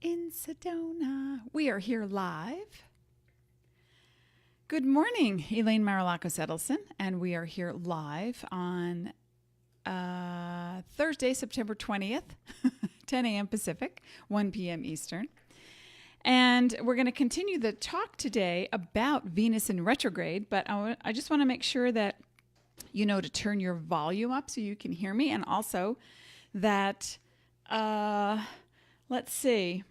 in Sedona. We are here live. Good morning, Elaine Marolakos Edelson, and we are here live on Thursday, September 20th, 10 a.m. Pacific, 1 p.m. Eastern. And we're going to continue the talk today about Venus in retrograde, but I just want to make sure that you know to turn your volume up so you can hear me, and also that, let's see.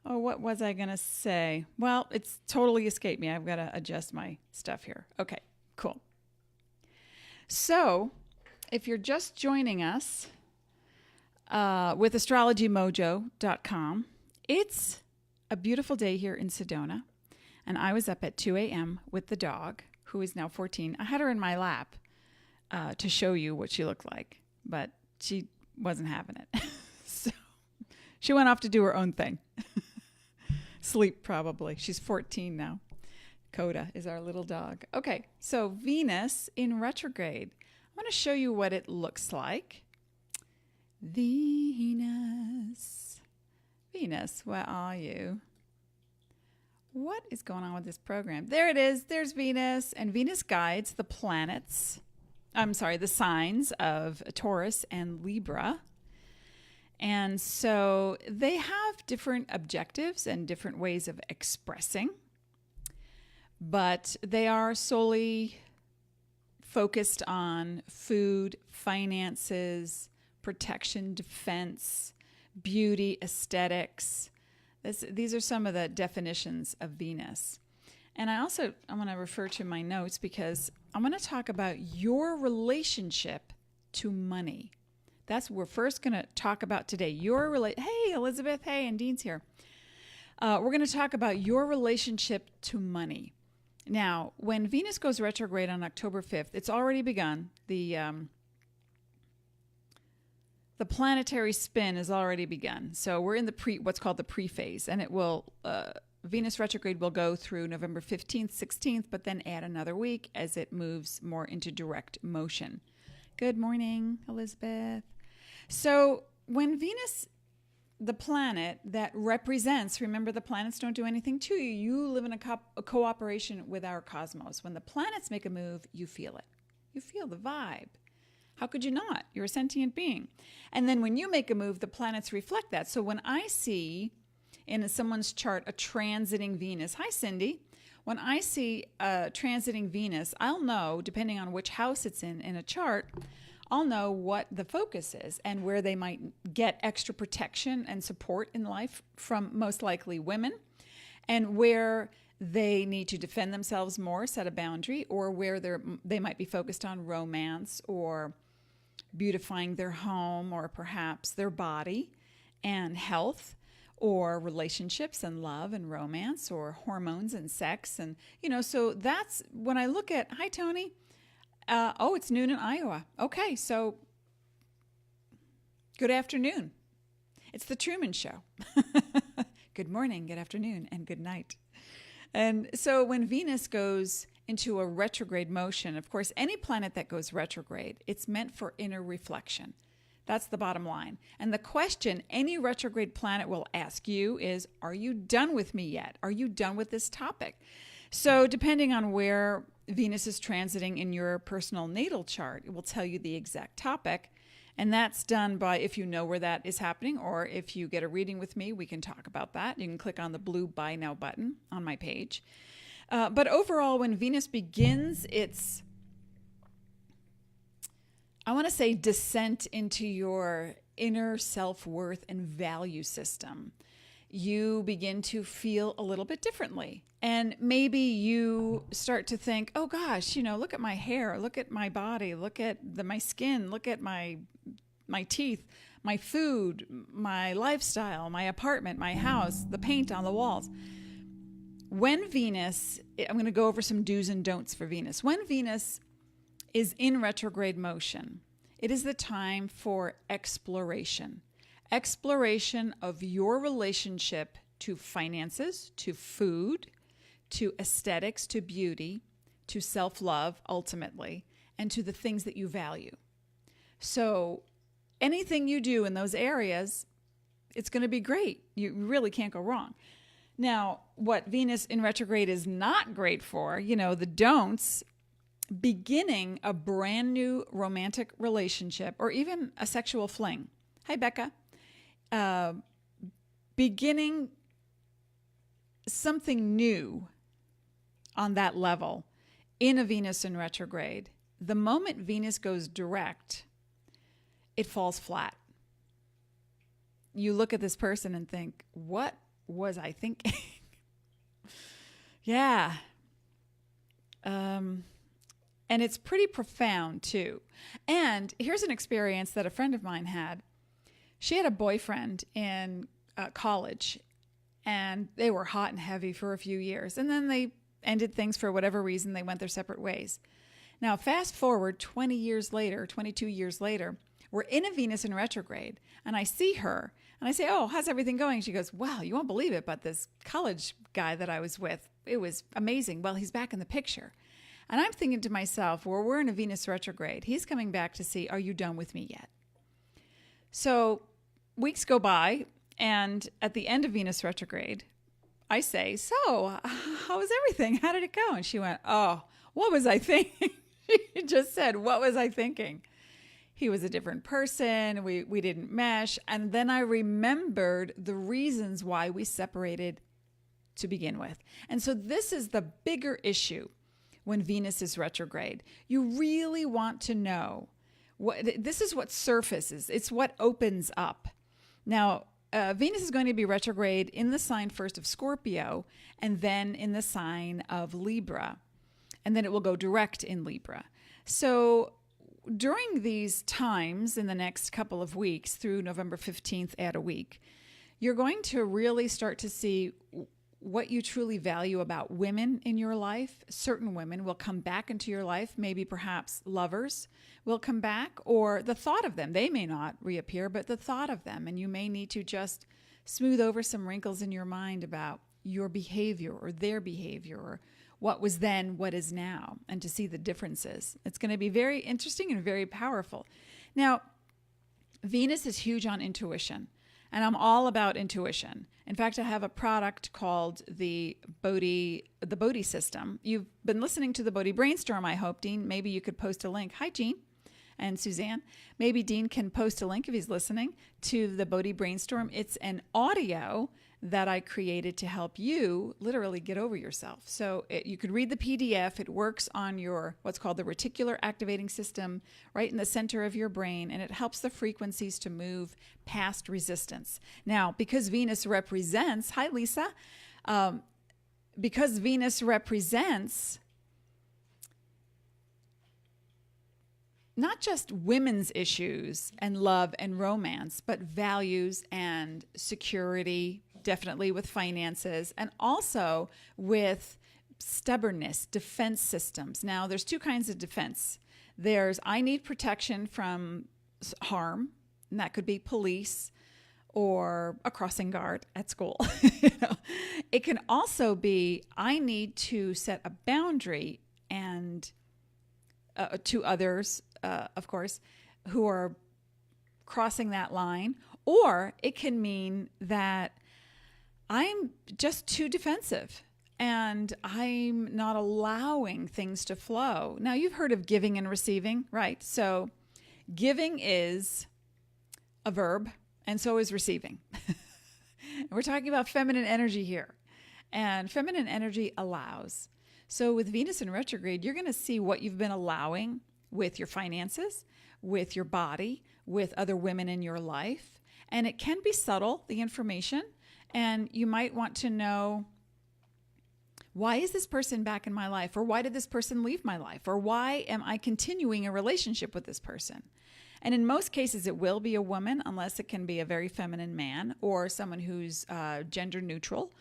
Oh, what was I going to say? Well, it's totally escaped me. I've got to adjust my stuff here. Okay, cool. So, if you're just joining us with astrologymojo.com, it's a beautiful day here in Sedona, and I was up at 2 a.m. with the dog, who is now 14. I had her in my lap to show you what she looked like, but she wasn't having it. So she went off to do her own thing. Sleep, probably. She's 14 now. Coda is our little dog. Okay, so Venus in retrograde. I want to show you what it looks like. Venus, where are you? What is going on with this program? There it is. There's Venus. And Venus guides the planets. The signs of Taurus and Libra. And so they have different objectives and different ways of expressing, but they are solely focused on food, finances, protection, defense, beauty, aesthetics. These are some of the definitions of Venus. And I want to refer to my notes because I'm going to talk about your relationship to money. That's what we're first going to talk about today. Hey, Elizabeth. Hey, and Dean's here. We're going to talk about your relationship to money. Now, when Venus goes retrograde on October 5th, it's already begun. The planetary spin has already begun. So we're in what's called the pre-phase, and it will Venus retrograde will go through November 15th, 16th, but then add another week as it moves more into direct motion. Good morning, Elizabeth. So when Venus, the planet that represents, remember the planets don't do anything to you. You live in a cooperation with our cosmos. When the planets make a move, you feel it. You feel the vibe. How could you not? You're a sentient being. And then when you make a move, the planets reflect that. So when I see in someone's chart a transiting Venus, hi Cindy, when I see a transiting Venus, I'll know, depending on which house it's in a chart, I'll know what the focus is and where they might get extra protection and support in life from most likely women, and where they need to defend themselves more, set a boundary, or where they might be focused on romance or beautifying their home or perhaps their body and health, or relationships and love and romance, or hormones and sex. And, so that's when I look at, hi, Tony. It's noon in Iowa. Okay, so good afternoon. It's the Truman Show. Good morning, good afternoon, and good night. And so when Venus goes into a retrograde motion, of course, any planet that goes retrograde, it's meant for inner reflection. That's the bottom line. And the question any retrograde planet will ask you is, are you done with me yet? Are you done with this topic? So depending on where Venus is transiting in your personal natal chart, it will tell you the exact topic. And that's done by, if you know where that is happening, or if you get a reading with me, we can talk about that. You can click on the blue Buy Now button on my page. But overall, when Venus begins its, I want to say, descent into your inner self-worth and value system, you begin to feel a little bit differently. And maybe you start to think, oh gosh, look at my hair, look at my body, look at my skin, look at my teeth, my food, my lifestyle, my apartment, my house, the paint on the walls. When Venus, I'm going to go over some do's and don'ts for Venus. When Venus is in retrograde motion, it is the time for exploration. Exploration of your relationship to finances, to food, to aesthetics, to beauty, to self-love, ultimately, and to the things that you value. So anything you do in those areas It's going to be great. You really can't go wrong. Now, what Venus in retrograde is not great for, the don'ts, beginning a brand new romantic relationship or even a sexual fling. Hi, Becca. Beginning something new on that level in a Venus in retrograde. The moment Venus goes direct, it falls flat. You look at this person and think, what was I thinking? Yeah. And it's pretty profound too. And here's an experience that a friend of mine had. She had a boyfriend in college, and they were hot and heavy for a few years. And then they ended things for whatever reason. They went their separate ways. Now, fast forward 20 years later, 22 years later, we're in a Venus in retrograde, and I see her, and I say, oh, how's everything going? She goes, well, you won't believe it, but this college guy that I was with, it was amazing. Well, he's back in the picture. And I'm thinking to myself, well, we're in a Venus retrograde. He's coming back to see, are you done with me yet? So weeks go by, and at the end of Venus retrograde, I say, so how was everything? How did it go? And she went, oh, what was I thinking? She just said, what was I thinking? He was a different person. We didn't mesh. And then I remembered the reasons why we separated to begin with. And so this is the bigger issue when Venus is retrograde. You really want to know this is what surfaces. It's what opens up. Now, Venus is going to be retrograde in the sign first of Scorpio and then in the sign of Libra. And then it will go direct in Libra. So during these times in the next couple of weeks through November 15th, add a week, you're going to really start to see what you truly value about women in your life. Certain women will come back into your life, maybe perhaps lovers will come back, or the thought of them. They may not reappear, but the thought of them. And you may need to just smooth over some wrinkles in your mind about your behavior or their behavior or what was then, what is now, and to see the differences. It's going to be very interesting and very powerful. Now, Venus is huge on intuition, and I'm all about intuition. In fact, I have a product called the Bodhi system. You've been listening to the Bodhi Brainstorm, I hope. Dean, maybe you could post a link. Hi, Jean and Suzanne. Maybe Dean can post a link if he's listening to the Bodhi Brainstorm. It's an audio that I created to help you literally get over yourself. So you could read the PDF. It works on your what's called the reticular activating system right in the center of your brain, and it helps the frequencies to move past resistance. Now, because Venus represents, hi Lisa, because Venus represents not just women's issues and love and romance, but values and security, definitely with finances, and also with stubbornness, defense systems. Now, there's two kinds of defense. There's I need protection from harm, and that could be police or a crossing guard at school. It can also be I need to set a boundary and to others, of course, who are crossing that line. Or it can mean that I'm just too defensive and I'm not allowing things to flow. Now, you've heard of giving and receiving, right? So giving is a verb, and so is receiving. We're talking about feminine energy here. And feminine energy allows. So with Venus in retrograde, you're going to see what you've been allowing with your finances, with your body, with other women in your life. And it can be subtle, the information. And you might want to know, why is this person back in my life? Or why did this person leave my life? Or why am I continuing a relationship with this person? And in most cases, it will be a woman, unless it can be a very feminine man or someone who's gender neutral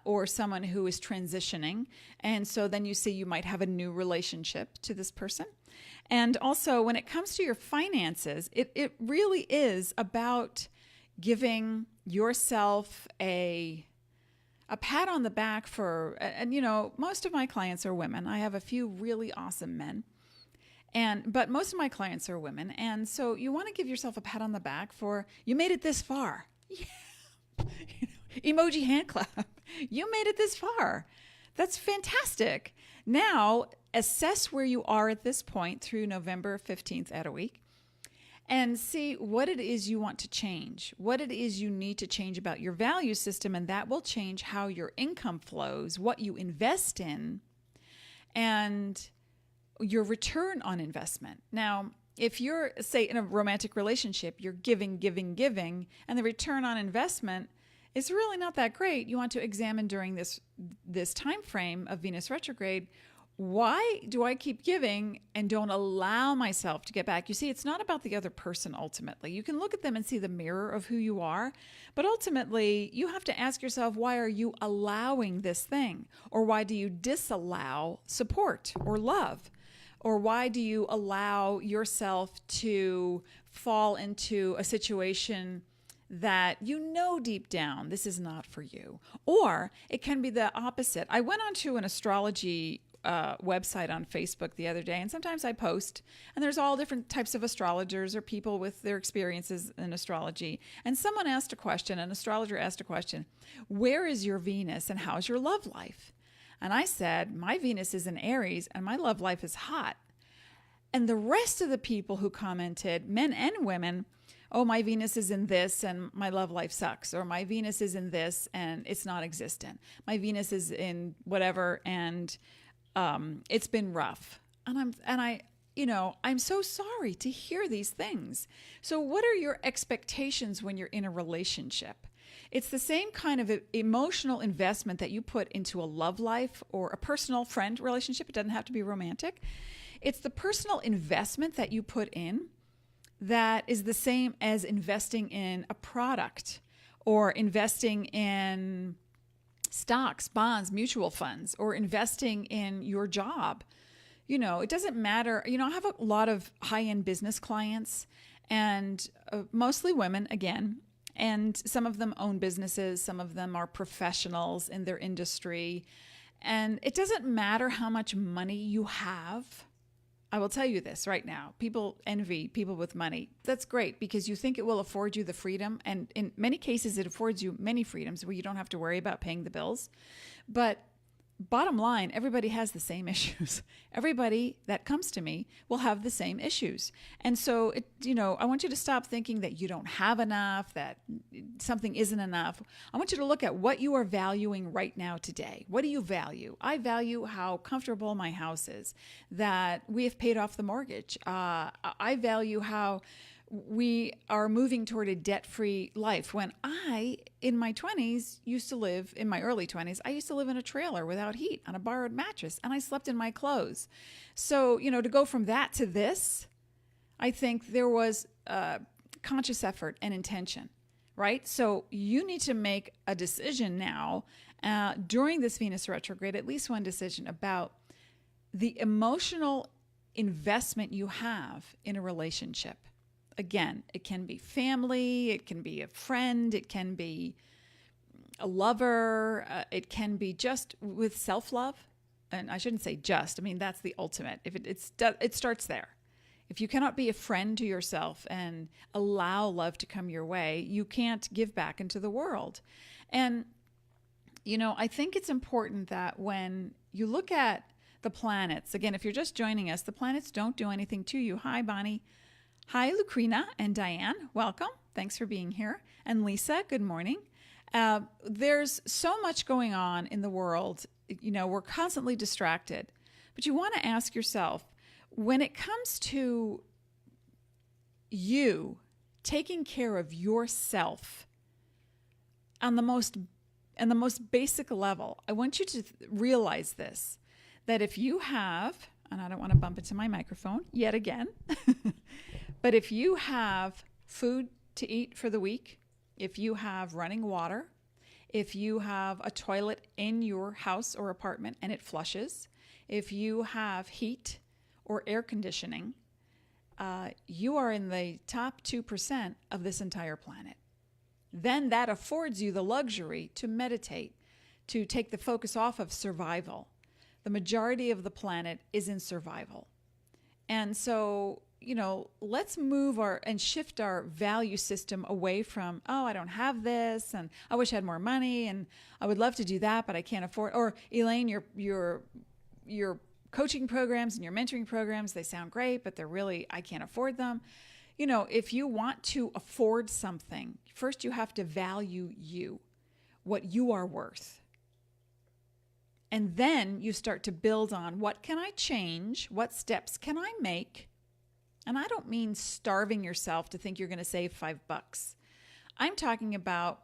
or someone who is transitioning. And so then you see you might have a new relationship to this person. And also when it comes to your finances, it really is about giving yourself a pat on the back for, and you know, most of my clients are women. I have a few really awesome men. But most of my clients are women. And so you want to give yourself a pat on the back for, you made it this far. Emoji hand clap. You made it this far. That's fantastic. Now, assess where you are at this point through November 15th at a week and see what it is you want to change, what it is you need to change about your value system, and that will change how your income flows, what you invest in, and your return on investment. Now, if you're, say, in a romantic relationship, you're giving, and the return on investment is really not that great, you want to examine during this time frame of Venus retrograde, why do I keep giving and don't allow myself to get back? You see, it's not about the other person ultimately. You can look at them and see the mirror of who you are, but ultimately you have to ask yourself, why are you allowing this thing? Or why do you disallow support or love? Or why do you allow yourself to fall into a situation that you know deep down this is not for you? Or it can be the opposite. I went onto an astrology website on Facebook the other day, and sometimes I post, and there's all different types of astrologers or people with their experiences in astrology. And someone asked a question, an astrologer asked a question, where is your Venus and how's your love life? And I said, my Venus is in Aries and my love life is hot. And the rest of the people who commented, men and women, oh, my Venus is in this and my love life sucks. Or my Venus is in this and it's not existent. My Venus is in whatever and it's been rough. And I'm so sorry to hear these things. So what are your expectations when you're in a relationship? It's the same kind of emotional investment that you put into a love life or a personal friend relationship. It doesn't have to be romantic. It's the personal investment that you put in that is the same as investing in a product or investing in stocks, bonds, mutual funds, or investing in your job. It doesn't matter. I have a lot of high-end business clients and mostly women again, and some of them own businesses. Some of them are professionals in their industry. And it doesn't matter how much money you have. I will tell you this right now. People envy people with money. That's great because you think it will afford you the freedom. And in many cases, it affords you many freedoms where you don't have to worry about paying the bills. But bottom line, everybody has the same issues. Everybody that comes to me will have the same issues. And so, I want you to stop thinking that you don't have enough, that something isn't enough. I want you to look at what you are valuing right now today. What do you value? I value how comfortable my house is, that we have paid off the mortgage. I value how we are moving toward a debt-free life. When I, in my early 20s, I used to live in a trailer without heat on a borrowed mattress, and I slept in my clothes. So, to go from that to this, I think there was conscious effort and intention, right? So you need to make a decision now during this Venus retrograde, at least one decision about the emotional investment you have in a relationship. Again, it can be family, it can be a friend, it can be a lover, it can be just with self-love. And I shouldn't say just, that's the ultimate. It starts there. If you cannot be a friend to yourself and allow love to come your way, you can't give back into the world. And, I think it's important that when you look at the planets, again, if you're just joining us, the planets don't do anything to you. Hi, Bonnie. Hi, Lucrina and Diane. Welcome. Thanks for being here. And Lisa, good morning. There's so much going on in the world. We're constantly distracted. But you want to ask yourself, when it comes to you taking care of yourself on the most basic level, I want you to realize this, that if you have, and I don't want to bump into my microphone yet again, but if you have food to eat for the week, if you have running water, if you have a toilet in your house or apartment and it flushes, if you have heat or air conditioning, you are in the top 2% of this entire planet. Then that affords you the luxury to meditate, to take the focus off of survival. The majority of the planet is in survival. And so let's move and shift our value system away from, oh, I don't have this, and I wish I had more money, and I would love to do that, but I can't afford. Or Elaine, your coaching programs and your mentoring programs, they sound great, but I can't afford them. If you want to afford something, first you have to value you, what you are worth. And then you start to build on, what can I change? What steps can I make? And I don't mean starving yourself to think you're going to save $5. I'm talking about,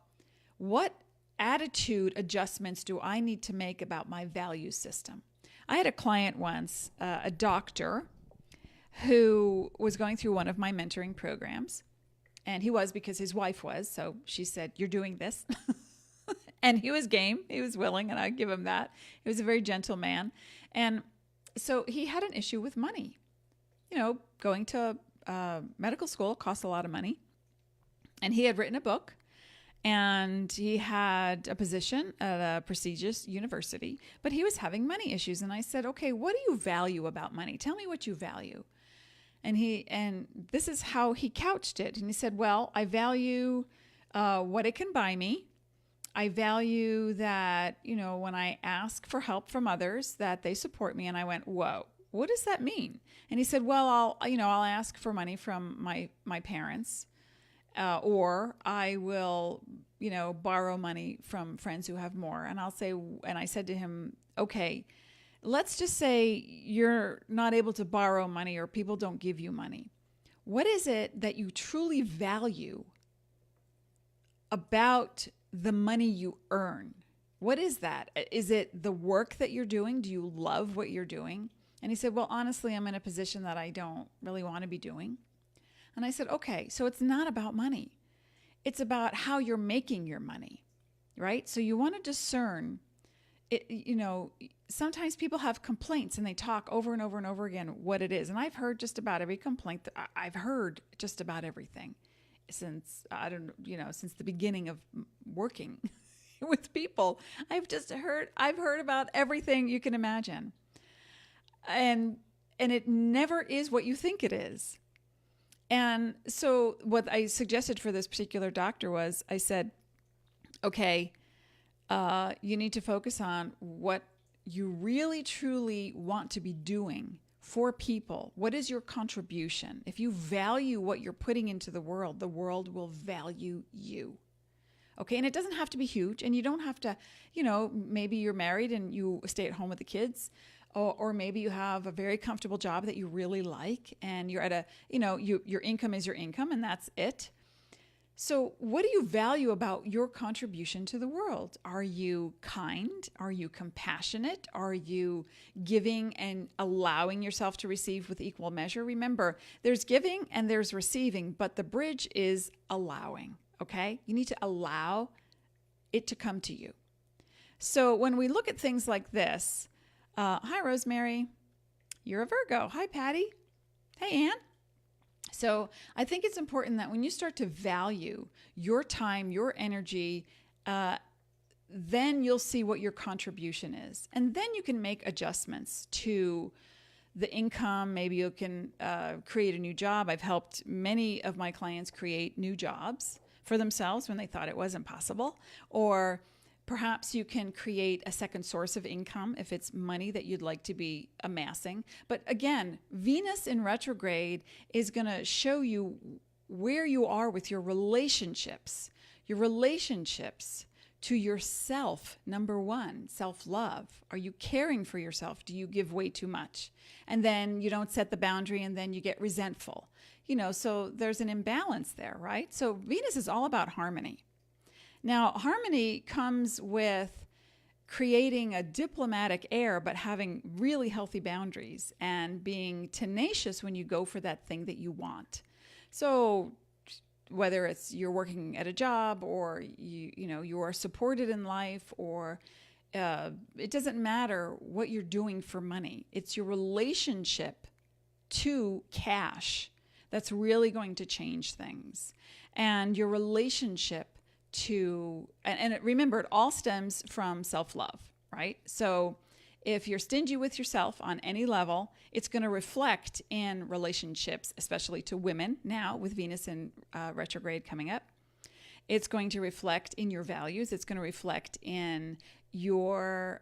what attitude adjustments do I need to make about my value system? I had a client once, a doctor, who was going through one of my mentoring programs. And he was, because his wife was. So she said, you're doing this. And he was game. He was willing, and I give him that. He was a very gentle man. And so he had an issue with money. Going to medical school costs a lot of money. And he had written a book, and he had a position at a prestigious university, but he was having money issues. And I said, okay, what do you value about money? Tell me what you value. And this is how he couched it. And he said, well, I value what it can buy me. I value that, when I ask for help from others, that they support me. And I went, whoa, what does that mean? And he said, well, I'll ask for money from my parents, or I will, borrow money from friends who have more. And I said to him, okay, let's just say you're not able to borrow money, or people don't give you money. What is it that you truly value about the money you earn? What is that? Is it the work that you're doing? Do you love what you're doing? And he said, well, honestly, I'm in a position that I don't really want to be doing. And I said, okay, so it's not about money. It's about how you're making your money, right? So you want to discern it. Sometimes people have complaints, and they talk over and over and over again what it is. And I've heard just about every complaint. I've heard just about everything since the beginning of working with people. I've heard about everything you can imagine. And it never is what you think it is. And so what I suggested for this particular doctor was, I said, okay, you need to focus on what you really truly want to be doing for people. What is your contribution? If you value what you're putting into the world will value you. Okay, and it doesn't have to be huge, and you don't have to, maybe you're married and you stay at home with the kids, or maybe you have a very comfortable job that you really like, and you're at your income is your income, and that's it. So what do you value about your contribution to the world? Are you kind? Are you compassionate? Are you giving and allowing yourself to receive with equal measure? Remember, there's giving and there's receiving, but the bridge is allowing, okay? You need to allow it to come to you. So when we look at things like this, hi, Rosemary. You're a Virgo. Hi, Patty. Hey, Ann. So I think it's important that when you start to value your time, your energy, then you'll see what your contribution is. And then you can make adjustments to the income. Maybe you can create a new job. I've helped many of my clients create new jobs for themselves when they thought it wasn't possible. Or perhaps you can create a second source of income if it's money that you'd like to be amassing. But again, Venus in retrograde is going to show you where you are with your relationships to yourself. Number one, self-love. Are you caring for yourself? Do you give way too much? And then you don't set the boundary, and then you get resentful. So there's an imbalance there, right? So Venus is all about harmony. Now, harmony comes with creating a diplomatic air, but having really healthy boundaries and being tenacious when you go for that thing that you want. So whether it's you're working at a job, or you are supported in life, or it doesn't matter what you're doing for money. It's your relationship to cash that's really going to change things. And your relationship remember, it all stems from self-love, right? So If you're stingy with yourself on any level, it's going to reflect in relationships, especially to women now with Venus in retrograde coming up. It's going to reflect in your values. It's going to reflect in your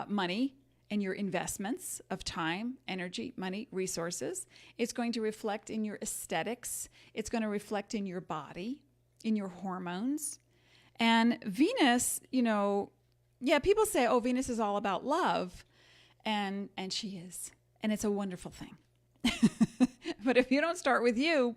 money and your investments of time, energy, money, resources. It's going to reflect in your aesthetics. It's going to reflect in your body, in your hormones. And Venus, people say, oh, Venus is all about love. And she is. And it's a wonderful thing. But if you don't start with you,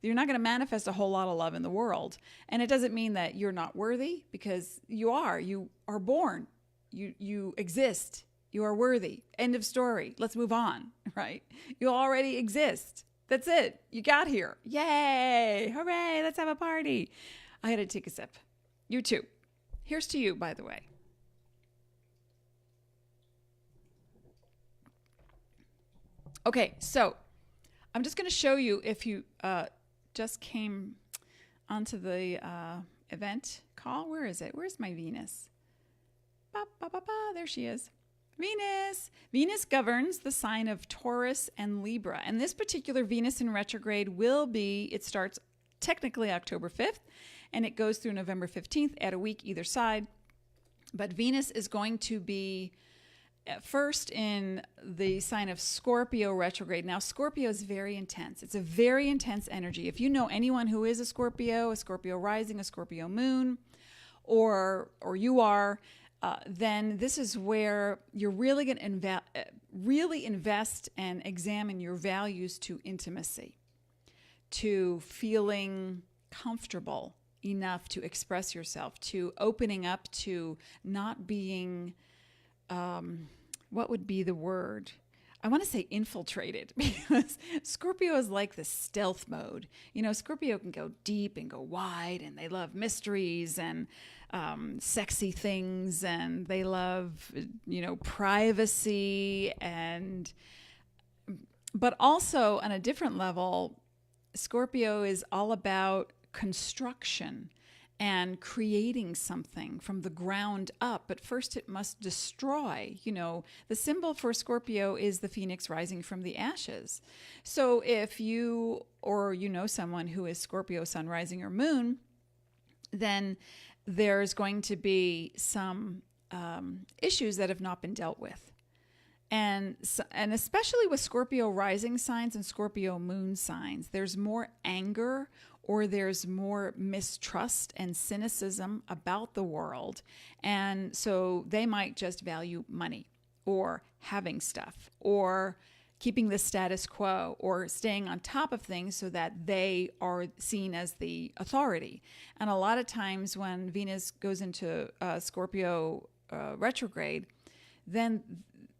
you're not going to manifest a whole lot of love in the world. And it doesn't mean that you're not worthy, because you are. You are born. You exist. You are worthy. End of story. Let's move on, right? You already exist. That's it. You got here. Yay. Hooray. Let's have a party. I had to take a sip. You too. Here's to you, by the way. Okay, so I'm just going to show you, if you just came onto the event call. Where is it? Where's my Venus? There she is. Venus. Venus governs the sign of Taurus and Libra. And this particular Venus in retrograde it starts technically October 5th, and it goes through November 15th, at a week either side. But Venus is going to be first in the sign of Scorpio retrograde. Now, Scorpio is very intense. It's a very intense energy. If you know anyone who is a Scorpio rising, a Scorpio moon, or you are, then this is where you're really going to really invest and examine your values to intimacy, to feeling comfortable enough to express yourself, to opening up, to not being, what would be the word? I want to say infiltrated, because Scorpio is like the stealth mode. Scorpio can go deep and go wide, and they love mysteries and sexy things, and they love, privacy, but also on a different level, Scorpio is all about construction and creating something from the ground up. But first it must destroy. The symbol for Scorpio is the phoenix rising from the ashes. So if you or someone who is Scorpio sun, rising, or moon, then there's going to be some issues that have not been dealt with. And especially with Scorpio rising signs and Scorpio moon signs, there's more anger, or there's more mistrust and cynicism about the world. And so they might just value money, or having stuff, or keeping the status quo, or staying on top of things so that they are seen as the authority. And a lot of times when Venus goes into Scorpio retrograde, then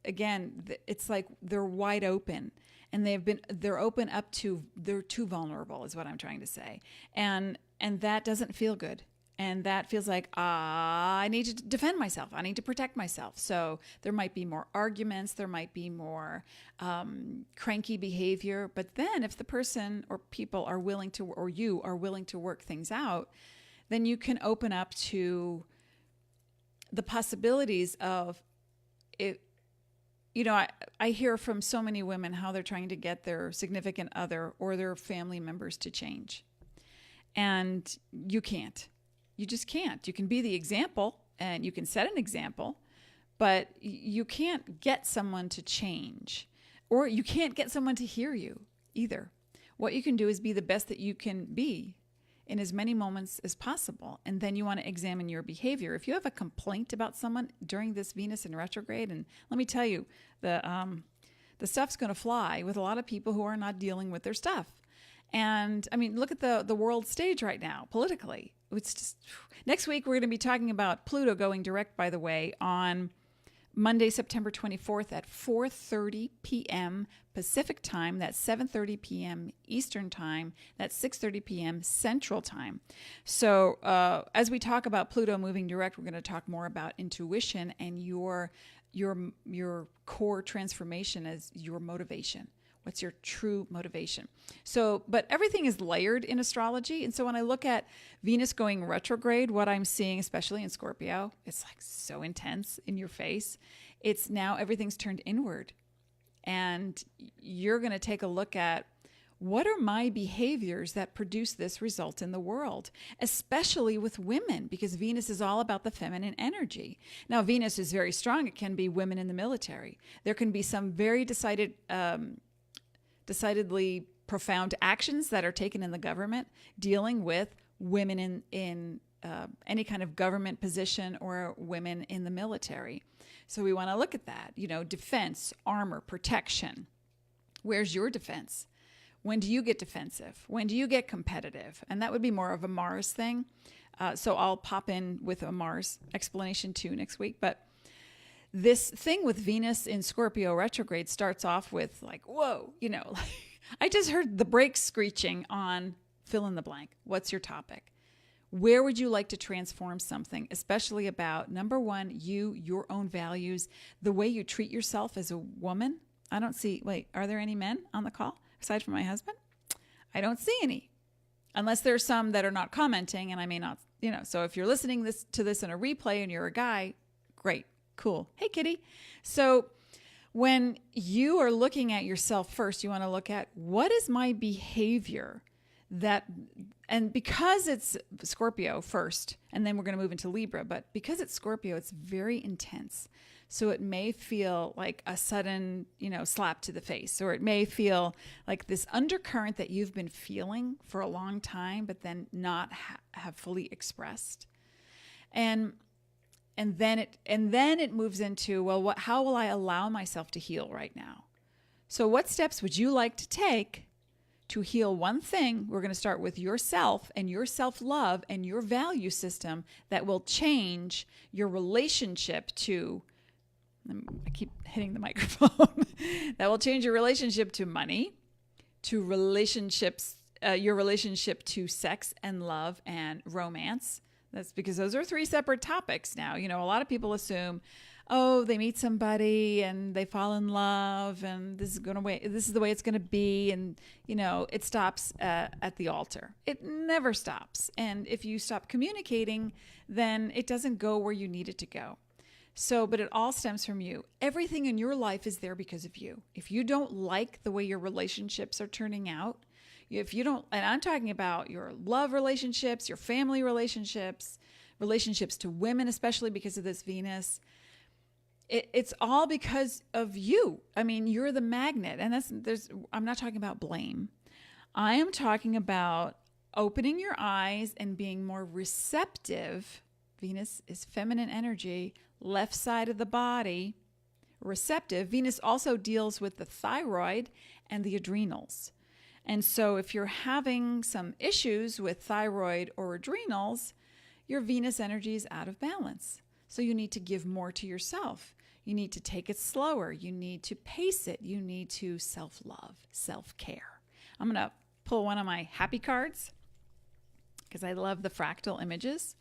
again, it's like they're wide open, and they're open up to, they're too vulnerable, is what I'm trying to say. And that doesn't feel good. And that feels like, I need to defend myself. I need to protect myself. So there might be more arguments. There might be more cranky behavior. But then if the person or people are willing to, or you are willing to work things out, then you can open up to the possibilities of it. I hear from so many women how they're trying to get their significant other or their family members to change. And you can't. You just can't. You can be the example and you can set an example, but you can't get someone to change, or you can't get someone to hear you either. What you can do is be the best that you can be in as many moments as possible. And then you want to examine your behavior. If you have a complaint about someone during this Venus in retrograde, and let me tell you, the stuff's going to fly with a lot of people who are not dealing with their stuff. And I mean, look at the world stage right now, politically. It's just, next week, we're going to be talking about Pluto going direct, by the way, on Monday, September 24th at 4:30 p.m. Pacific time. That's 7:30 p.m. Eastern time. That's 6:30 p.m. Central time. So as we talk about Pluto moving direct, we're going to talk more about intuition and your core transformation as your motivation. What's your true motivation? So, but everything is layered in astrology. And so when I look at Venus going retrograde, what I'm seeing, especially in Scorpio, it's like so intense in your face. It's now everything's turned inward. And you're going to take a look at, what are my behaviors that produce this result in the world, especially with women, because Venus is all about the feminine energy. Now, Venus is very strong. It can be women in the military. There can be some very decidedly profound actions that are taken in the government dealing with women in any kind of government position or women in the military. So we want to look at that, defense, armor, protection. Where's your defense? When do you get defensive? When do you get competitive? And that would be more of a Mars thing. So I'll pop in with a Mars explanation too next week. But this thing with Venus in Scorpio retrograde starts off with like, whoa, I just heard the brakes screeching on fill in the blank. What's your topic? Where would you like to transform something, especially about, number one, your own values, the way you treat yourself as a woman? I don't see, are there any men on the call? Aside from my husband, I don't see any, unless there's some that are not commenting, and I may not, so if you're listening to this in a replay and you're a guy, great, cool. Hey, kitty. So when you are looking at yourself first, you want to look at, what is my behavior and because it's Scorpio first, and then we're going to move into Libra, but because it's Scorpio, it's very intense. So it may feel like a sudden, slap to the face, or it may feel like this undercurrent that you've been feeling for a long time, but then not have fully expressed. And then it moves into, well, how will I allow myself to heal right now? So what steps would you like to take to heal one thing? We're going to start with yourself and your self-love and your value system that will change your relationship to, I keep hitting the microphone, that will change your relationship to money, to relationships, your relationship to sex and love and romance. That's because those are three separate topics now. A lot of people assume, they meet somebody and they fall in love and this is the way it's going to be. And, it stops at the altar. It never stops. And if you stop communicating, then it doesn't go where you need it to go. So, but it all stems from you. Everything in your life is there because of you. If you don't like the way your relationships are turning out, if you don't, and I'm talking about your love relationships, your family relationships, relationships to women, especially because of this Venus, it's all because of you. I mean, you're the magnet. And I'm not talking about blame. I am talking about opening your eyes and being more receptive. Venus is feminine energy, left side of the body, receptive. Venus also deals with the thyroid and the adrenals. And so if you're having some issues with thyroid or adrenals, your Venus energy is out of balance. So you need to give more to yourself. You need to take it slower. You need to pace it. You need to self-love, self-care. I'm going to pull one of my happy cards because I love the fractal images.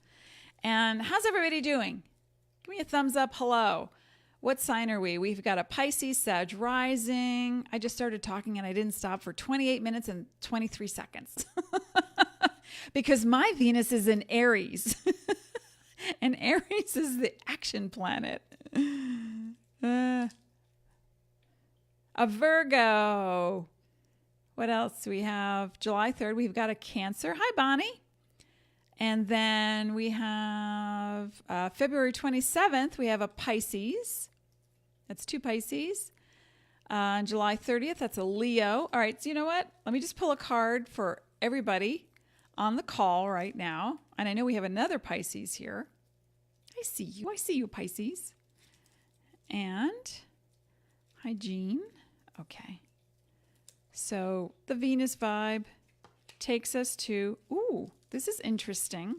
And how's everybody doing? Give me a thumbs up. Hello. What sign are we? We've got a Pisces, Sag rising. I just started talking and I didn't stop for 28 minutes and 23 seconds because my Venus is in Aries. And Aries is the action planet. A Virgo. What else do we have? July 3rd, we've got a Cancer. Hi, Bonnie. And then we have February 27th, we have a Pisces. That's two Pisces. On July 30th, that's a Leo. All right, so you know what? Let me just pull a card for everybody on the call right now. And I know we have another Pisces here. I see you. I see you, Pisces. And hi, Jean. Okay. So the Venus vibe takes us to, this is interesting.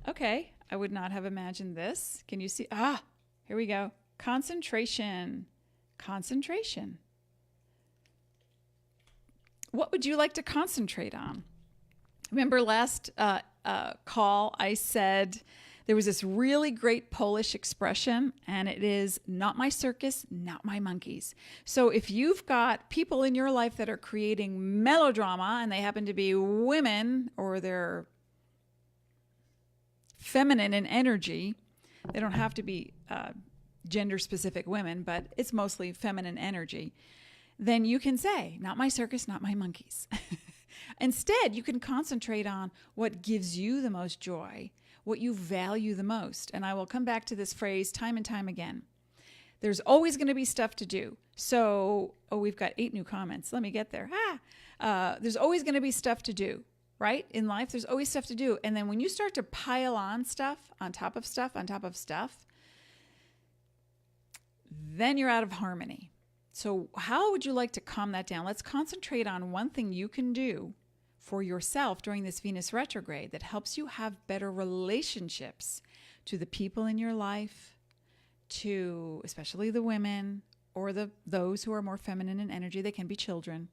Okay, I would not have imagined this. Can you see? Here we go. Concentration. Concentration. What would you like to concentrate on? Remember last call I said There was this really great Polish expression, and it is not my circus, not my monkeys. So if you've got people in your life that are creating melodrama and they happen to be women or they're feminine in energy, they don't have to be gender-specific women, but it's mostly feminine energy, then you can say, not my circus, not my monkeys. Instead, you can concentrate on what gives you the most joy, what you value the most. And I will come back to this phrase time and time again. There's always going to be stuff to do. So, we've got 8 new comments. Let me get there. There's always going to be stuff to do, right? In life, there's always stuff to do. And then when you start to pile on stuff, on top of stuff, on top of stuff, then you're out of harmony. So how would you like to calm that down? Let's concentrate on one thing you can do for yourself during this Venus retrograde that helps you have better relationships to the people in your life, to especially the women or those who are more feminine in energy. They can be children,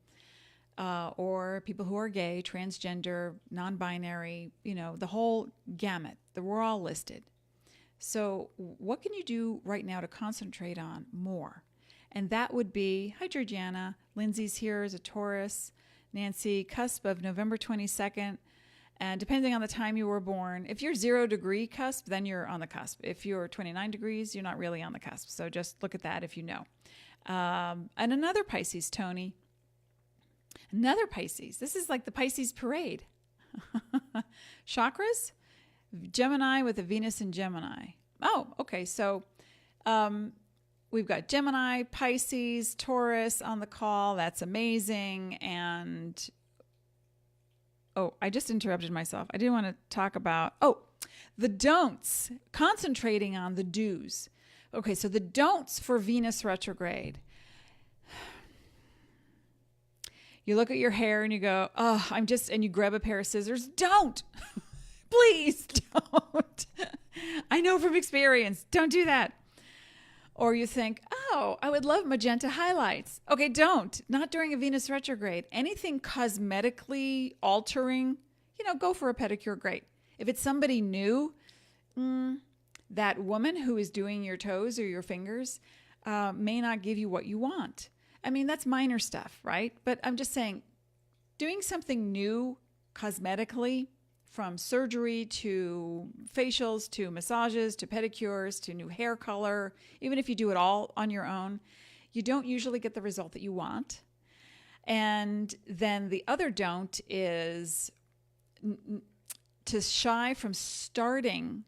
or people who are gay, transgender, non-binary, the whole gamut. We're all listed. So what can you do right now to concentrate on more? And that would be, hi, Georgiana. Lindsay's here as a Taurus. Nancy, cusp of November 22nd. And depending on the time you were born, if you're 0 degree cusp, then you're on the cusp. If you're 29 degrees, you're not really on the cusp. So just look at that if you know. And another Pisces, Tony. Another Pisces. This is like the Pisces parade. Chakras? Gemini with a Venus in Gemini. Oh, okay. So we've got Gemini, Pisces, Taurus on the call. That's amazing. And, I just interrupted myself. I didn't want to talk about, the don'ts, concentrating on the do's. Okay, so the don'ts for Venus retrograde. You look at your hair and you go, and you grab a pair of scissors. Don't. Please don't. I know from experience. Don't do that. Or you think, I would love magenta highlights. Okay, don't. Not during a Venus retrograde. Anything cosmetically altering, go for a pedicure, great. If it's somebody new, that woman who is doing your toes or your fingers may not give you what you want. I mean, that's minor stuff, right? But I'm just saying, doing something new cosmetically, from surgery to facials to massages to pedicures to new hair color, even if you do it all on your own, you don't usually get the result that you want. And then the other don't is to shy from starting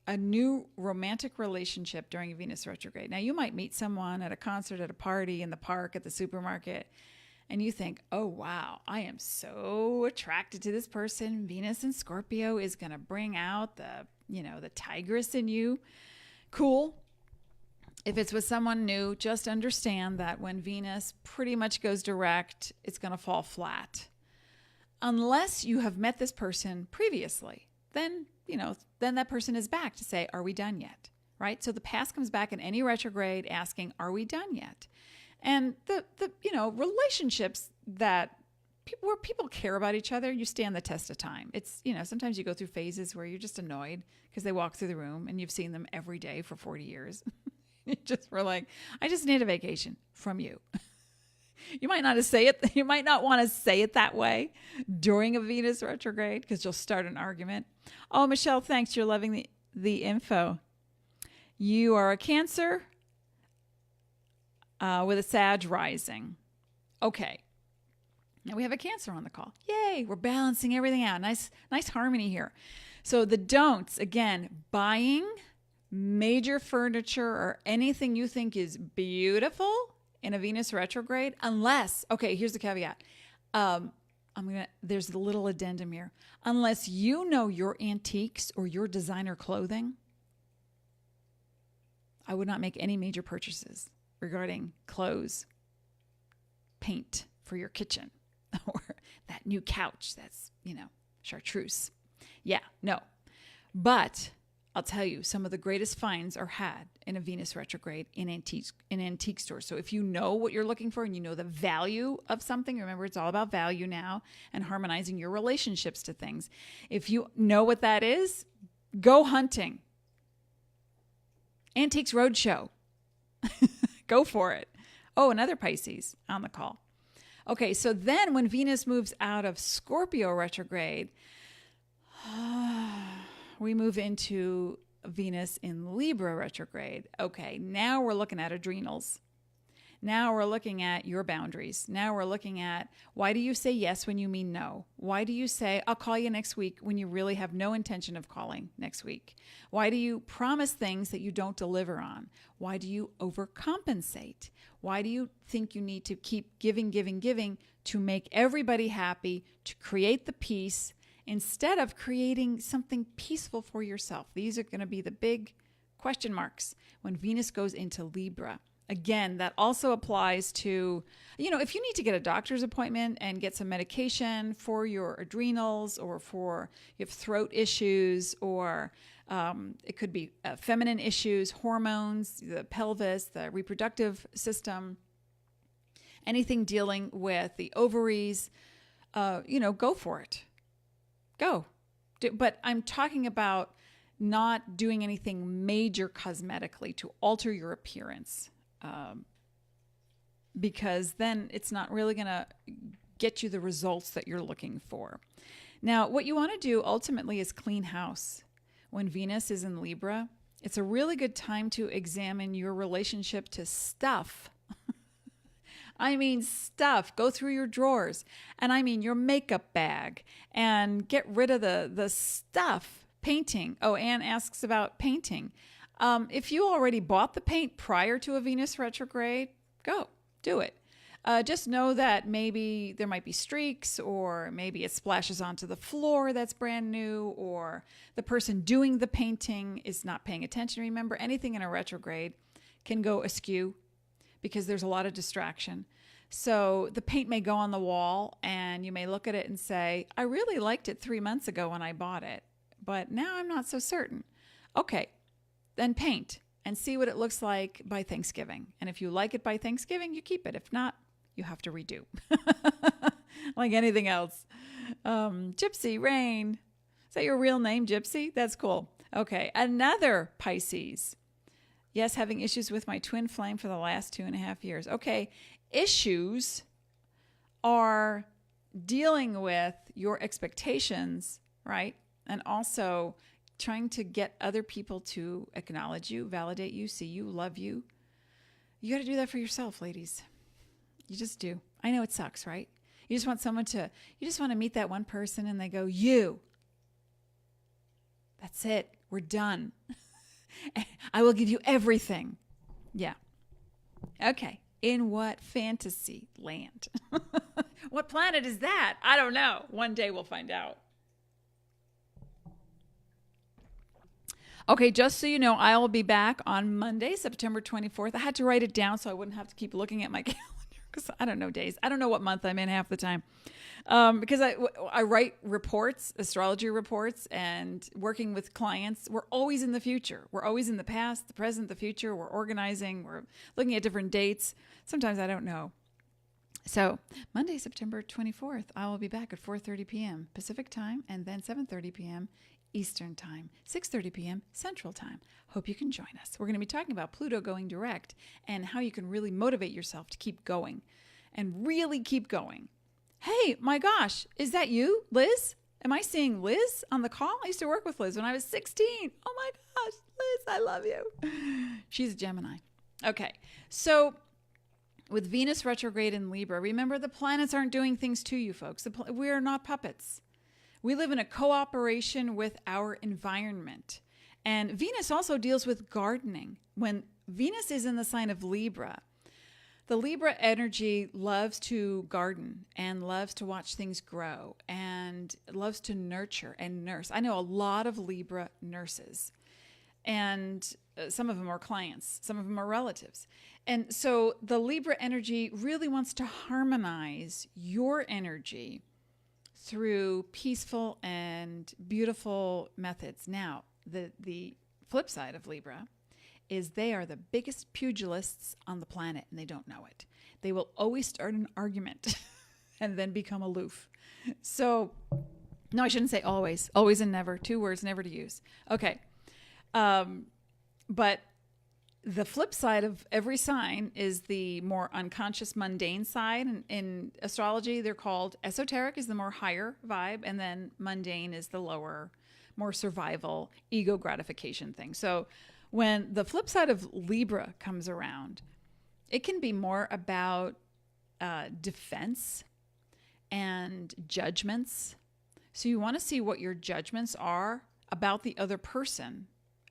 a new romantic relationship during a Venus retrograde. Now, you might meet someone at a concert, at a party, in the park, at the supermarket, and you think, oh, wow, I am so attracted to this person. Venus in Scorpio is going to bring out the tigress in you. Cool. If it's with someone new, just understand that when Venus pretty much goes direct, it's going to fall flat. Unless you have met this person previously, then that person is back to say, are we done yet? Right? So the past comes back in any retrograde asking, are we done yet? And the relationships where people care about each other, you stand the test of time. It's, sometimes you go through phases where you're just annoyed because they walk through the room and you've seen them every day for 40 years. We're like, I just need a vacation from you. You might not say it. You might not want to say it that way during a Venus retrograde because you'll start an argument. Oh, Michelle, thanks. You're loving the info. You are a Cancer. With a Sag rising. Okay. Now we have a Cancer on the call. Yay. We're balancing everything out. Nice harmony here. So the don'ts, again, buying major furniture or anything you think is beautiful in a Venus retrograde, unless, okay, here's the caveat. There's a little addendum here. Unless you know your antiques or your designer clothing, I would not make any major purchases regarding clothes, paint for your kitchen, or that new couch that's, chartreuse. Yeah, no. But I'll tell you, some of the greatest finds are had in a Venus retrograde in antique stores. So if you know what you're looking for and you know the value of something, remember it's all about value now and harmonizing your relationships to things. If you know what that is, go hunting. Antiques Roadshow. Go for it. Oh, another Pisces on the call. Okay, so then when Venus moves out of Scorpio retrograde, we move into Venus in Libra retrograde. Okay, now we're looking at adrenals. Now we're looking at your boundaries. Now we're looking at, why do you say yes when you mean no? Why do you say, I'll call you next week when you really have no intention of calling next week? Why do you promise things that you don't deliver on? Why do you overcompensate? Why do you think you need to keep giving to make everybody happy, to create the peace, instead of creating something peaceful for yourself? These are going to be the big question marks when Venus goes into Libra. Again, that also applies to, if you need to get a doctor's appointment and get some medication for your adrenals, or for you have throat issues, or it could be feminine issues, hormones, the pelvis, the reproductive system, anything dealing with the ovaries, go for it. Go. But I'm talking about not doing anything major cosmetically to alter your appearance. Because then it's not really going to get you the results that you're looking for. Now, what you want to do ultimately is clean house. When Venus is in Libra, it's a really good time to examine your relationship to stuff. I mean stuff. Go through your drawers. And I mean your makeup bag. And get rid of the stuff. Painting. Oh, Anne asks about painting. If you already bought the paint prior to a Venus retrograde, go do it. Just know that maybe there might be streaks, or maybe it splashes onto the floor that's brand new, or the person doing the painting is not paying attention. Remember, anything in a retrograde can go askew because there's a lot of distraction. So the paint may go on the wall and you may look at it and say, I really liked it 3 months ago when I bought it, but now I'm not so certain. Okay. Then paint and see what it looks like by Thanksgiving. And if you like it by Thanksgiving, you keep it. If not, you have to redo. Like anything else. Gypsy Rain. Is that your real name, Gypsy? That's cool. Okay, another Pisces. Yes, having issues with my twin flame for the last 2.5 years. Okay, issues are dealing with your expectations, right? And also trying to get other people to acknowledge you, validate you, see you, love you. You got to do that for yourself, ladies. You just do. I know it sucks, right? You just want you just want to meet that one person and they go, you. That's it. We're done. I will give you everything. Yeah. Okay. In what fantasy land? What planet is that? I don't know. One day we'll find out. Okay, just so you know, I will be back on Monday, September 24th. I had to write it down so I wouldn't have to keep looking at my calendar because I don't know days. I don't know what month I'm in half the time. Because I write reports, astrology reports, and working with clients. We're always in the future. We're always in the past, the present, the future. We're organizing. We're looking at different dates. Sometimes I don't know. So Monday, September 24th, I will be back at 4:30 p.m. Pacific time, and then 7:30 p.m. Eastern time, 6:30 p.m. Central time. Hope you can join us. We're going to be talking about Pluto going direct and how you can really motivate yourself to keep going and really keep going. Hey, my gosh, is that you, Liz? Am I seeing Liz on the call? I used to work with Liz when I was 16. Oh my gosh, Liz, I love you. She's a Gemini. Okay, so with Venus retrograde in Libra, remember the planets aren't doing things to you, folks. We are not puppets. We live in a cooperation with our environment. And Venus also deals with gardening. When Venus is in the sign of Libra, the Libra energy loves to garden and loves to watch things grow and loves to nurture and nurse. I know a lot of Libra nurses, and some of them are clients, some of them are relatives. And so the Libra energy really wants to harmonize your energy through peaceful and beautiful methods. Now, the flip side of Libra is they are the biggest pugilists on the planet, and they don't know it. They will always start an argument and then become aloof. So, no, I shouldn't say always. Always and never. 2 words never to use. Okay. But The flip side of every sign is the more unconscious, mundane side. In astrology, they're called esoteric is the more higher vibe, and then mundane is the lower, more survival, ego gratification thing. So when the flip side of Libra comes around, it can be more about defense and judgments. So you want to see what your judgments are about the other person.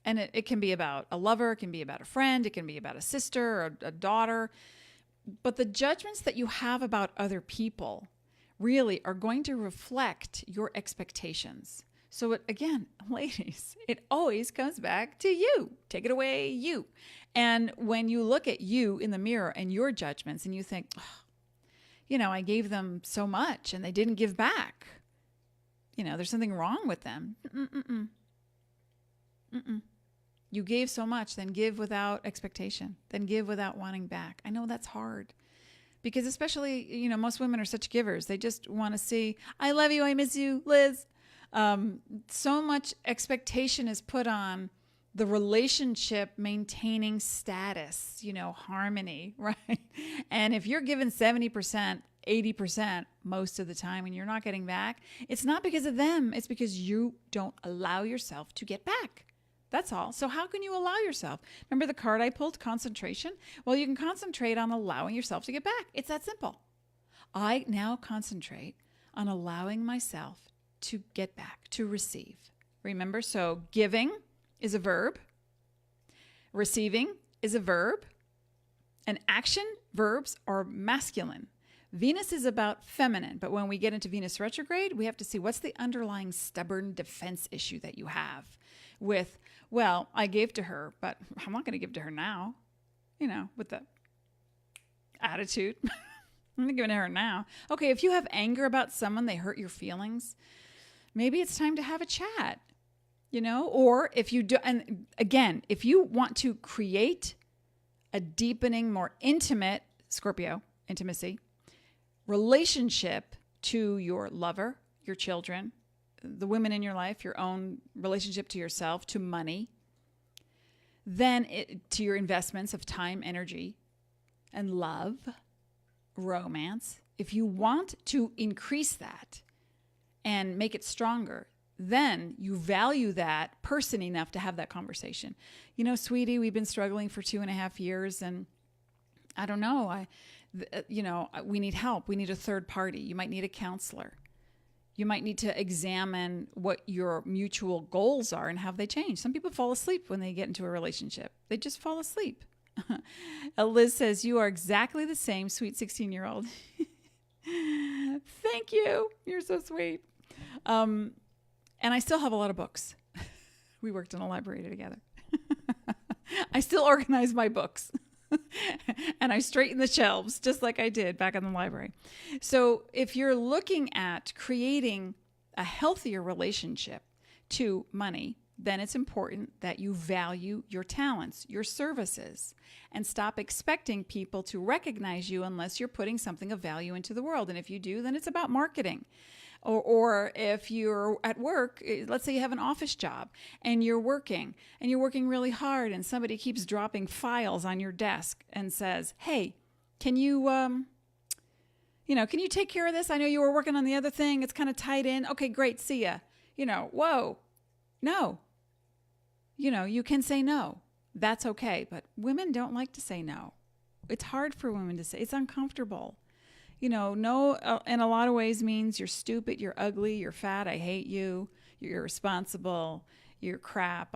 And it can be about a lover, it can be about a friend, it can be about a sister or a daughter. But the judgments that you have about other people really are going to reflect your expectations. So again, ladies, it always comes back to you. Take it away, you. And when you look at you in the mirror and your judgments and you think, oh, I gave them so much and they didn't give back. There's something wrong with them. You gave so much, then give without expectation, then give without wanting back. I know that's hard because especially, most women are such givers. They just want to see, I love you, I miss you, Liz. So much expectation is put on the relationship maintaining status, harmony, right? And if you're given 70%, 80% most of the time and you're not getting back, it's not because of them. It's because you don't allow yourself to get back. That's all. So how can you allow yourself? Remember the card I pulled, concentration? Well, you can concentrate on allowing yourself to get back. It's that simple. I now concentrate on allowing myself to get back, to receive. Remember, so giving is a verb. Receiving is a verb. And action verbs are masculine. Venus is about feminine, but when we get into Venus retrograde, we have to see what's the underlying stubborn defense issue that you have with, well, I gave to her, but I'm not going to give to her now, with the attitude. I'm not giving to her now. Okay, if you have anger about someone, they hurt your feelings, maybe it's time to have a chat, or if you do, and again, if you want to create a deepening, more intimate, Scorpio, intimacy, relationship to your lover, your children, the women in your life, your own relationship to yourself, to money, then to your investments of time, energy, and love, romance. If you want to increase that and make it stronger, then you value that person enough to have that conversation. Sweetie, we've been struggling for 2.5 years and I don't know, we need help. We need a third party. You might need a counselor. You might need to examine what your mutual goals are and have they changed. Some people fall asleep when they get into a relationship. They just fall asleep. Liz says, you are exactly the same, sweet 16-year-old. Thank you. You're so sweet. And I still have a lot of books. We worked in a library together. I still organize my books. And I straighten the shelves just like I did back in the library. So if you're looking at creating a healthier relationship to money, then it's important that you value your talents, your services, and stop expecting people to recognize you unless you're putting something of value into the world. And if you do, then it's about marketing. Or if you're at work, let's say you have an office job and you're working really hard and somebody keeps dropping files on your desk and says, hey, can you take care of this? I know you were working on the other thing. It's kind of tied in. Okay, great. See ya. Whoa, no. You can say no. That's okay. But women don't like to say no. It's hard for women to say. It's uncomfortable. No, in a lot of ways means you're stupid, you're ugly, you're fat, I hate you, you're irresponsible, you're crap,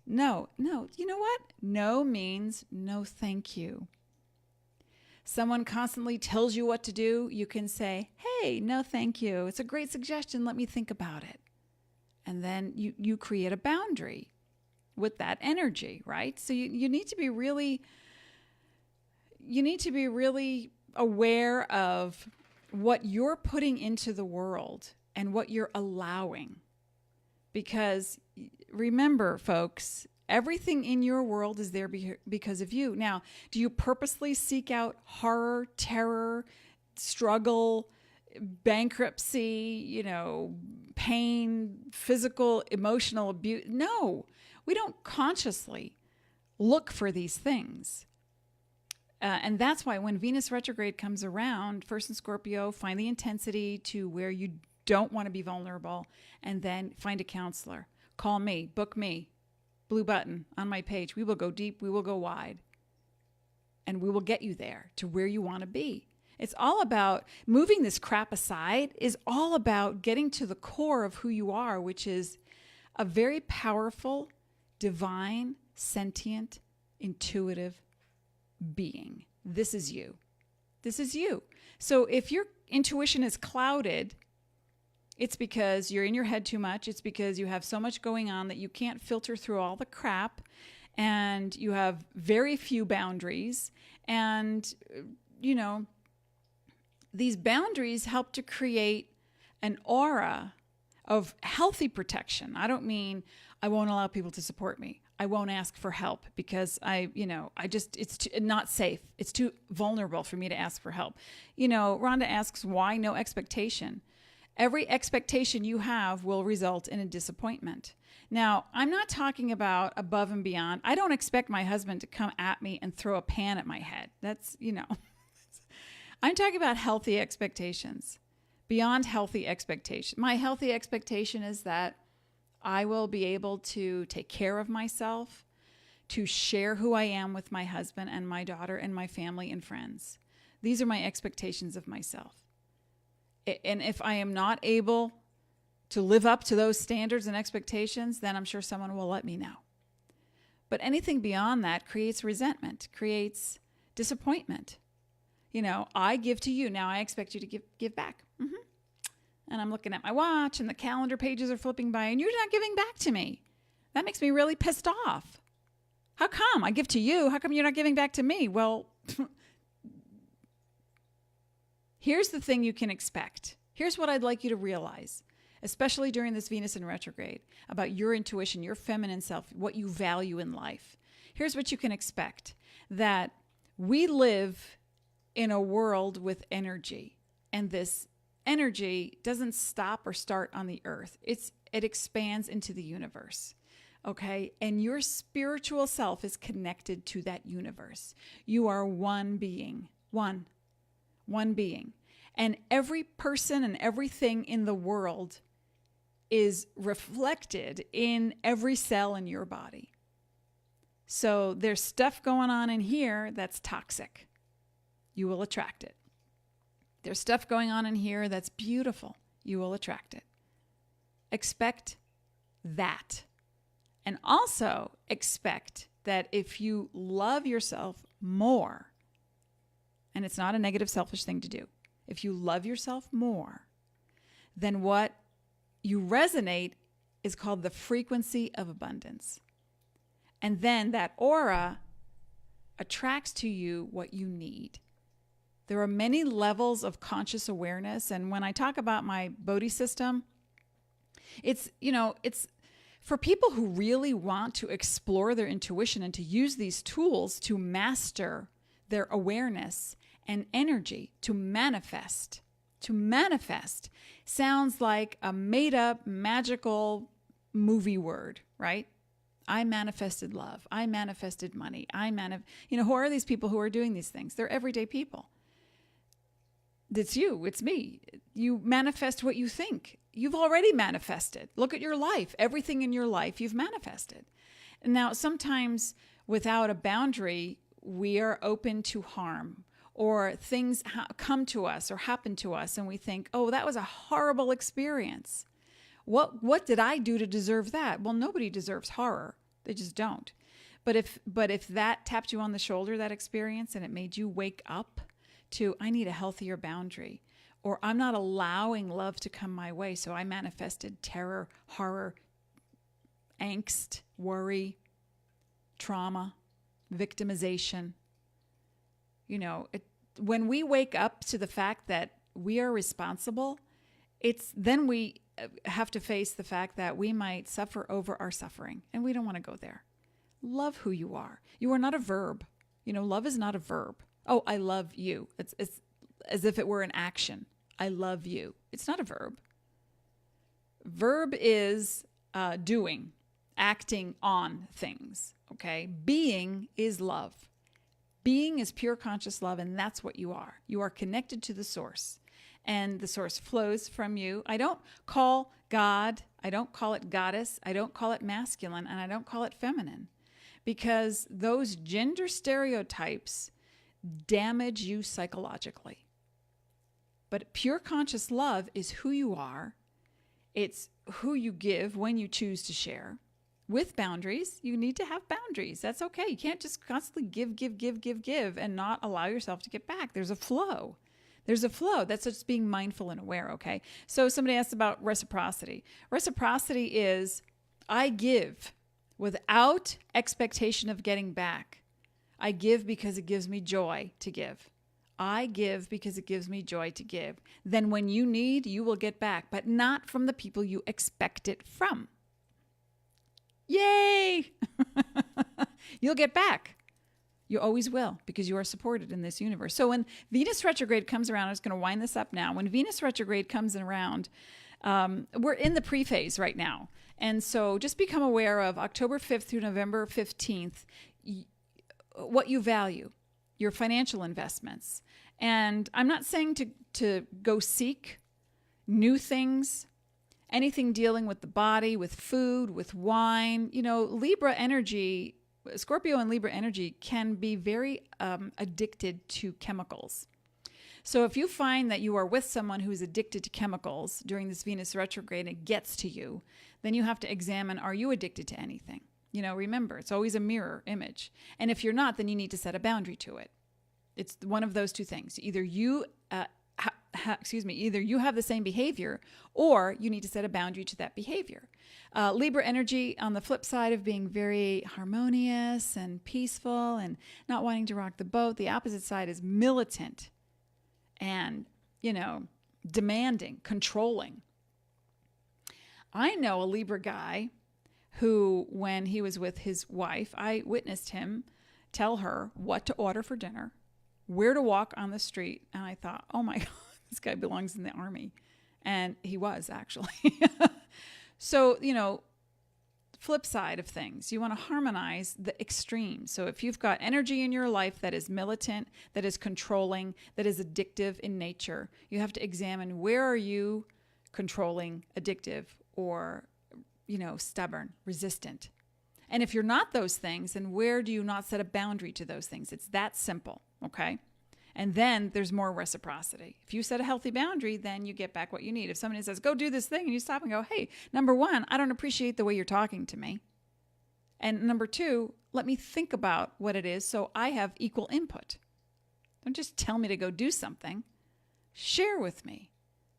No. You know what? No means no thank you. Someone constantly tells you what to do, you can say, hey, no thank you. It's a great suggestion. Let me think about it. And then you create a boundary with that energy, right? So you need to be really aware of what you're putting into the world and what you're allowing. Because remember, folks, everything in your world is there because of you. Now, do you purposely seek out horror, terror, struggle, bankruptcy, pain, physical, emotional abuse? No, we don't consciously look for these things. And that's why when Venus retrograde comes around, first in Scorpio, find the intensity to where you don't want to be vulnerable, and then find a counselor. Call me, book me, blue button on my page. We will go deep, we will go wide, and we will get you there to where you want to be. It's all about moving this crap aside, is all about getting to the core of who you are, which is a very powerful, divine, sentient, intuitive being. This is you. This is you. So if your intuition is clouded, it's because you're in your head too much. It's because you have so much going on that you can't filter through all the crap, and you have very few boundaries. And, you know, these boundaries help to create an aura of healthy protection. I don't mean I won't allow people to support me. I won't ask for help because it's not safe. It's too vulnerable for me to ask for help. You know, Rhonda asks, why no expectation? Every expectation you have will result in a disappointment. Now, I'm not talking about above and beyond. I don't expect my husband to come at me and throw a pan at my head. That's, you know, I'm talking about healthy expectations, beyond healthy expectation. My healthy expectation is that I will be able to take care of myself, to share who I am with my husband and my daughter and my family and friends. These are my expectations of myself. And if I am not able to live up to those standards and expectations, then I'm sure someone will let me know. But anything beyond that creates resentment, creates disappointment. You know, I give to you. Now I expect you to give back. Mm-hmm. And I'm looking at my watch and the calendar pages are flipping by and you're not giving back to me. That makes me really pissed off. How come? I give to you. How come you're not giving back to me? Well, here's the thing you can expect. Here's what I'd like you to realize, especially during this Venus in retrograde, about your intuition, your feminine self, what you value in life. Here's what you can expect, that we live in a world with energy, and this energy doesn't stop or start on the earth. It expands into the universe. Okay? And your spiritual self is connected to that universe. You are one being. One being. And every person and everything in the world is reflected in every cell in your body. So there's stuff going on in here that's toxic. You will attract it. There's stuff going on in here that's beautiful. You will attract it. Expect that. And also expect that if you love yourself more, and it's not a negative, selfish thing to do, if you love yourself more, then what you resonate is called the frequency of abundance. And then that aura attracts to you what you need. There are many levels of conscious awareness. And when I talk about my Bodhi system, it's for people who really want to explore their intuition and to use these tools to master their awareness and energy, to manifest. To manifest sounds like a made-up, magical movie word, right? I manifested love. I manifested money. Who are these people who are doing these things? They're everyday people. It's you. It's me. You manifest what you think. You've already manifested. Look at your life. Everything in your life you've manifested. Now, sometimes without a boundary, we are open to harm, or things come to us or happen to us and we think, oh, that was a horrible experience. What did I do to deserve that? Well, nobody deserves horror. They just don't. But if that tapped you on the shoulder, that experience, and it made you wake up to, I need a healthier boundary, or I'm not allowing love to come my way, so I manifested terror, horror, angst, worry, trauma, victimization. When we wake up to the fact that we are responsible, then we have to face the fact that we might suffer over our suffering, and we don't want to go there. Love who you are. You are not a verb. Love is not a verb. Oh, I love you. It's as if it were an action. I love you. It's not a verb. Verb is doing, acting on things, okay? Being is love. Being is pure conscious love, and that's what you are. You are connected to the source, and the source flows from you. I don't call God, I don't call it goddess, I don't call it masculine, and I don't call it feminine, because those gender stereotypes damage you psychologically. But pure conscious love is who you are. It's who you give when you choose to share. With boundaries, you need to have boundaries. That's okay. You can't just constantly give, and not allow yourself to get back. There's a flow. There's a flow. That's just being mindful and aware, okay? So somebody asked about reciprocity. Reciprocity is I give without expectation of getting back. I give because it gives me joy to give. I give because it gives me joy to give. Then when you need, you will get back, but not from the people you expect it from. Yay! You'll get back. You always will, because you are supported in this universe. So when Venus retrograde comes around, I'm just going to wind this up now. When Venus retrograde comes around, we're in the pre-phase right now. And so just become aware of October 5th through November 15th, what you value, your financial investments. And I'm not saying to go seek new things, anything dealing with the body, with food, with wine. You know, Libra energy, Scorpio and Libra energy can be very addicted to chemicals. So if you find that you are with someone who is addicted to chemicals during this Venus retrograde and it gets to you, then you have to examine, are you addicted to anything? You know, remember, it's always a mirror image. And if you're not, then you need to set a boundary to it. It's one of those two things. Either you either you have the same behavior, or you need to set a boundary to that behavior. Libra energy, on the flip side of being very harmonious and peaceful and not wanting to rock the boat, the opposite side is militant and, you know, demanding, controlling. I know a Libra guy who, when he was with his wife, I witnessed him tell her what to order for dinner, where to walk on the street. And I thought, oh my God, this guy belongs in the army. And he was, actually. So, you know, flip side of things, you want to harmonize the extremes. So if you've got energy in your life that is militant, that is controlling, that is addictive in nature, you have to examine, where are you controlling, addictive, or, you know, stubborn, resistant? And if you're not those things, then where do you not set a boundary to those things? It's that simple, okay? And then there's more reciprocity. If you set a healthy boundary, then you get back what you need. If somebody says, go do this thing, and you stop and go, hey, number one, I don't appreciate the way you're talking to me. And number two, let me think about what it is so I have equal input. Don't just tell me to go do something. Share with me.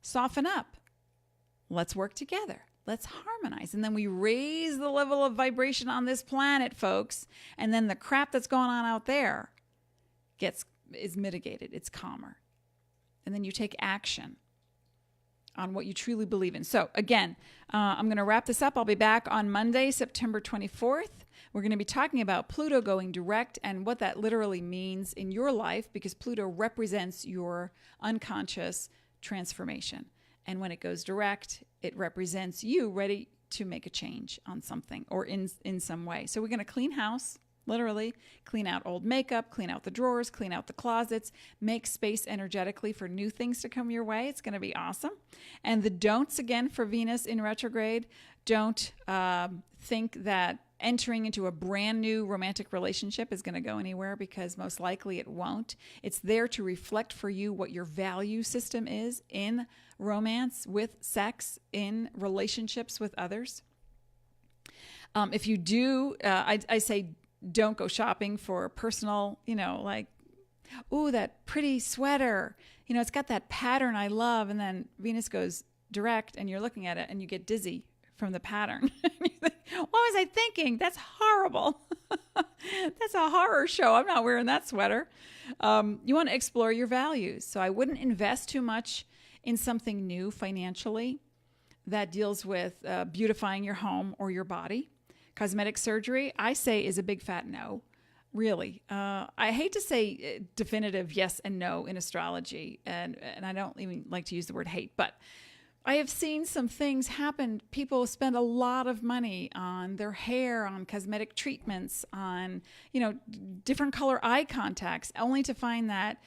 Soften up. Let's work together. Let's harmonize. And then we raise the level of vibration on this planet, folks. And then the crap that's going on out there is mitigated. It's calmer. And then you take action on what you truly believe in. So again, I'm going to wrap this up. I'll be back on Monday, September 24th. We're going to be talking about Pluto going direct and what that literally means in your life, because Pluto represents your unconscious transformation. And when it goes direct, it represents you ready to make a change on something or in some way. So we're going to clean house, literally, clean out old makeup, clean out the drawers, clean out the closets, make space energetically for new things to come your way. It's going to be awesome. And the don'ts, again, for Venus in retrograde, don't think that entering into a brand new romantic relationship is going to go anywhere, because most likely it won't. It's there to reflect for you what your value system is in romance, with sex, in relationships with others. If you do, I say don't go shopping for personal, you know, like, ooh, that pretty sweater, you know, it's got that pattern I love. And then Venus goes direct and you're looking at it and you get dizzy from the pattern. What was I thinking? That's horrible. That's a horror show. I'm not wearing that sweater. You want to explore your values. So I wouldn't invest too much in something new financially that deals with beautifying your home or your body. Cosmetic surgery, I say, is a big fat no. Really. I hate to say definitive yes and no in astrology, and I don't even like to use the word hate, but I have seen some things happen. People spend a lot of money on their hair, on cosmetic treatments, on, different color eye contacts, only to find that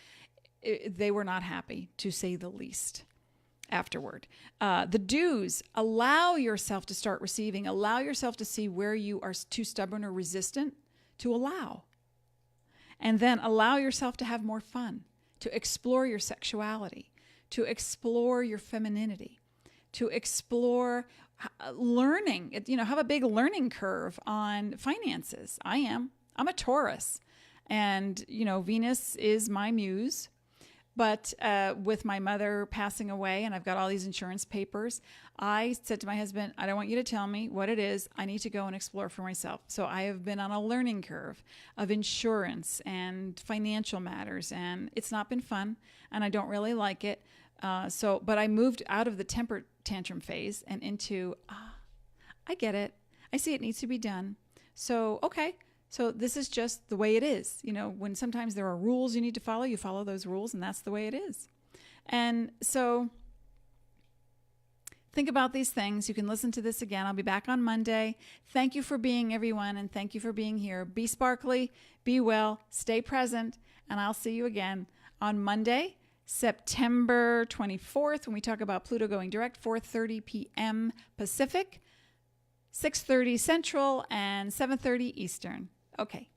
they were not happy, to say the least, afterward. The do's: allow yourself to start receiving, allow yourself to see where you are too stubborn or resistant to allow. And then allow yourself to have more fun, to explore your sexuality, to explore your femininity, to explore learning, have a big learning curve on finances. I'm a Taurus, and, Venus is my muse. But with my mother passing away, and I've got all these insurance papers, I said to my husband, I don't want you to tell me what it is. I need to go and explore for myself. So I have been on a learning curve of insurance and financial matters, and it's not been fun, and I don't really like it. But I moved out of the temper tantrum phase and into, I get it. I see it needs to be done. So, okay. So this is just the way it is. When sometimes there are rules you need to follow, you follow those rules, and that's the way it is. And so think about these things. You can listen to this again. I'll be back on Monday. Thank you for being, everyone, and thank you for being here. Be sparkly, be well, stay present, and I'll see you again on Monday, September 24th, when we talk about Pluto going direct, 4:30 p.m. Pacific, 6:30 Central, and 7:30 Eastern. Okay,